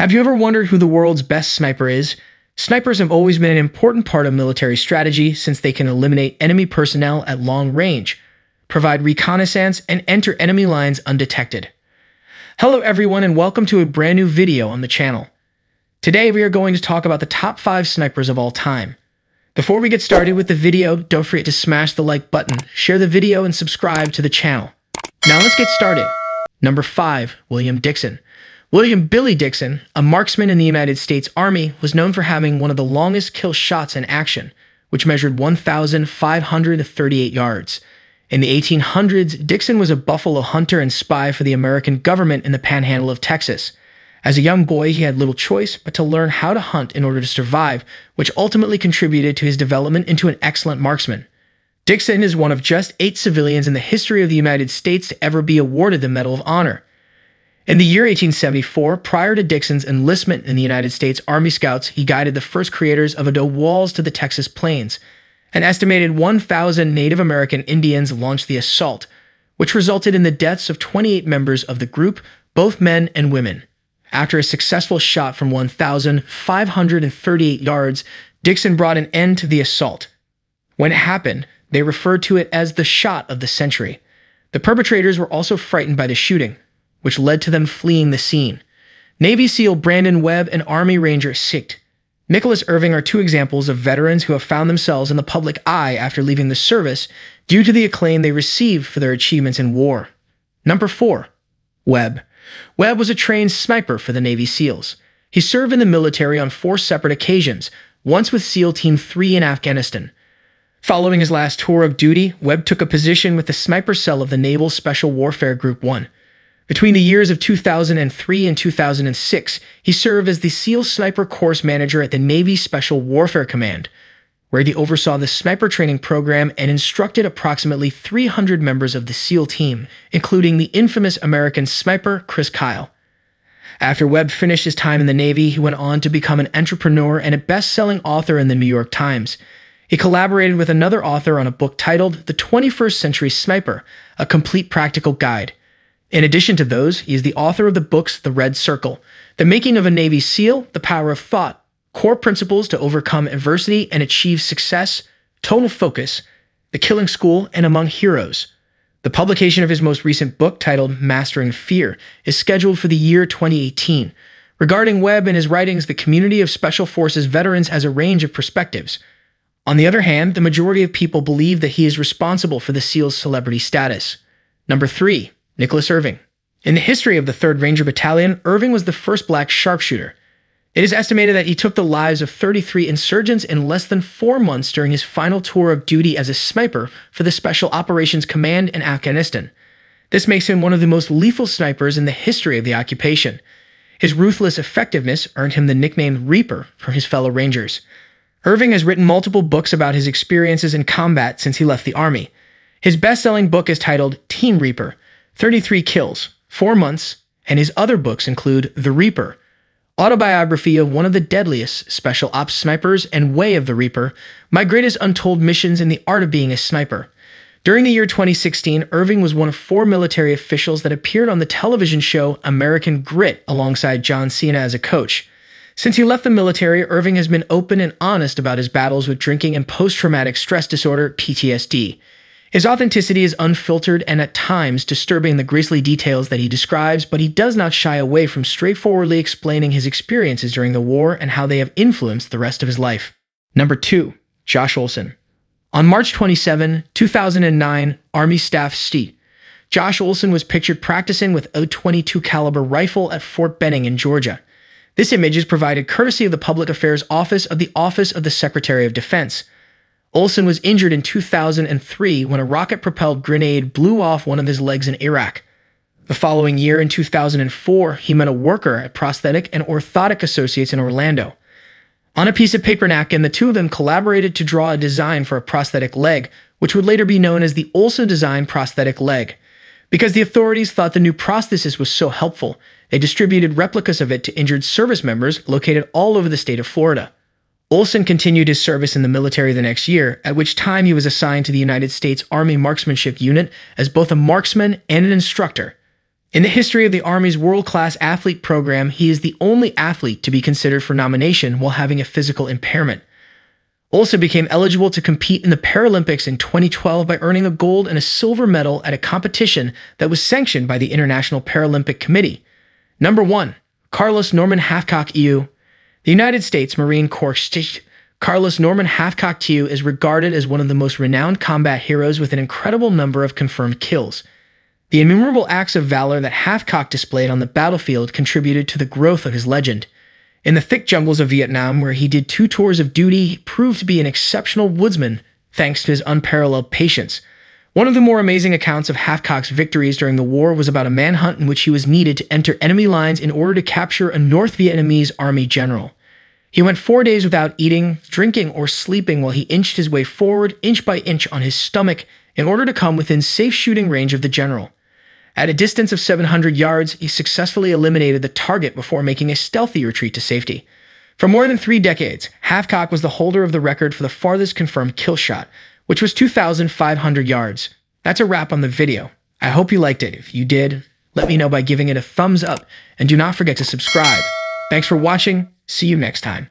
Have you ever wondered who the world's best sniper is? Snipers have always been an important part of military strategy since they can eliminate enemy personnel at long range, provide reconnaissance, and enter enemy lines undetected. Hello everyone and welcome to a brand new video on the channel. Today we are going to talk about the top 5 snipers of all time. Before we get started with the video, don't forget to smash the like button, share the video, and subscribe to the channel. Now let's get started. Number 5. William Dixon. William "Billy" Dixon, a marksman in the United States Army, was known for having one of the longest kill shots in action, which measured 1,538 yards. In the 1800s, Dixon was a buffalo hunter and spy for the American government in the panhandle of Texas. As a young boy, he had little choice but to learn how to hunt in order to survive, which ultimately contributed to his development into an excellent marksman. Dixon is one of just 8 civilians in the history of the United States to ever be awarded the Medal of Honor. In the year 1874, prior to Dixon's enlistment in the United States Army Scouts, he guided the first creators of adobe walls to the Texas plains. An estimated 1,000 Native American Indians launched the assault, which resulted in the deaths of 28 members of the group, both men and women. After a successful shot from 1,538 yards, Dixon brought an end to the assault. When it happened, they referred to it as the shot of the century. The perpetrators were also frightened by the shooting, which led to them fleeing the scene. Navy SEAL Brandon Webb and Army Ranger Sicht Nicholas Irving are 2 examples of veterans who have found themselves in the public eye after leaving the service due to the acclaim they received for their achievements in war. Number 4. Webb. Webb was a trained sniper for the Navy SEALs. He served in the military on 4 separate occasions, once with SEAL Team 3 in Afghanistan. Following his last tour of duty, Webb took a position with the sniper cell of the Naval Special Warfare Group 1. Between the years of 2003 and 2006, he served as the SEAL Sniper Course Manager at the Navy Special Warfare Command, where he oversaw the sniper training program and instructed approximately 300 members of the SEAL team, including the infamous American sniper Chris Kyle. After Webb finished his time in the Navy, he went on to become an entrepreneur and a best-selling author in the New York Times. He collaborated with another author on a book titled The 21st Century Sniper, a complete practical guide. In addition to those, he is the author of the books The Red Circle, The Making of a Navy SEAL, The Power of Thought, Core Principles to Overcome Adversity and Achieve Success, Total Focus, The Killing School, and Among Heroes. The publication of his most recent book, titled Mastering Fear, is scheduled for the year 2018. Regarding Webb and his writings, the community of Special Forces veterans has a range of perspectives. On the other hand, the majority of people believe that he is responsible for the SEAL's celebrity status. Number 3. Nicholas Irving. In the history of the 3rd Ranger Battalion, Irving was the first black sharpshooter. It is estimated that he took the lives of 33 insurgents in less than 4 months during his final tour of duty as a sniper for the Special Operations Command in Afghanistan. This makes him one of the most lethal snipers in the history of the occupation. His ruthless effectiveness earned him the nickname Reaper from his fellow Rangers. Irving has written multiple books about his experiences in combat since he left the Army. His best-selling book is titled Team Reaper, 33 Kills, 4 Months, and his other books include The Reaper, Autobiography of One of the Deadliest Special Ops Snipers, and Way of the Reaper, My Greatest Untold Missions in the Art of Being a Sniper. During the year 2016, Irving was one of 4 military officials that appeared on the television show American Grit alongside John Cena as a coach. Since he left the military, Irving has been open and honest about his battles with drinking and post-traumatic stress disorder, PTSD. His authenticity is unfiltered and at times disturbing the grisly details that he describes, but he does not shy away from straightforwardly explaining his experiences during the war and how they have influenced the rest of his life. Number 2. Josh Olson. On March 27, 2009, Army Staff St. Josh Olson was pictured practicing with a .22 caliber rifle at Fort Benning in Georgia. This image is provided courtesy of the Public Affairs Office of the Secretary of Defense. Olson was injured in 2003 when a rocket-propelled grenade blew off one of his legs in Iraq. The following year, in 2004, he met a worker at Prosthetic and Orthotic Associates in Orlando. On a piece of paper napkin, the 2 of them collaborated to draw a design for a prosthetic leg, which would later be known as the Olson Design Prosthetic Leg. Because the authorities thought the new prosthesis was so helpful, they distributed replicas of it to injured service members located all over the state of Florida. Olson continued his service in the military the next year, at which time he was assigned to the United States Army Marksmanship Unit as both a marksman and an instructor. In the history of the Army's world-class athlete program, he is the only athlete to be considered for nomination while having a physical impairment. Olson became eligible to compete in the Paralympics in 2012 by earning a gold and a silver medal at a competition that was sanctioned by the International Paralympic Committee. Number 1. Carlos Norman Hathcock EU. The United States Marine Corps Carlos Norman Hathcock TU is regarded as one of the most renowned combat heroes with an incredible number of confirmed kills. The innumerable acts of valor that Hathcock displayed on the battlefield contributed to the growth of his legend. In the thick jungles of Vietnam, where he did 2 tours of duty, he proved to be an exceptional woodsman thanks to his unparalleled patience. One of the more amazing accounts of Hathcock's victories during the war was about a manhunt in which he was needed to enter enemy lines in order to capture a North Vietnamese army general. He went 4 days without eating, drinking, or sleeping while he inched his way forward, inch by inch, on his stomach in order to come within safe shooting range of the general. At a distance of 700 yards, he successfully eliminated the target before making a stealthy retreat to safety. For more than 3 decades, Hathcock was the holder of the record for the farthest confirmed kill shot, which was 2,500 yards. That's a wrap on the video. I hope you liked it. If you did, let me know by giving it a thumbs up, and do not forget to subscribe. Thanks for watching. See you next time.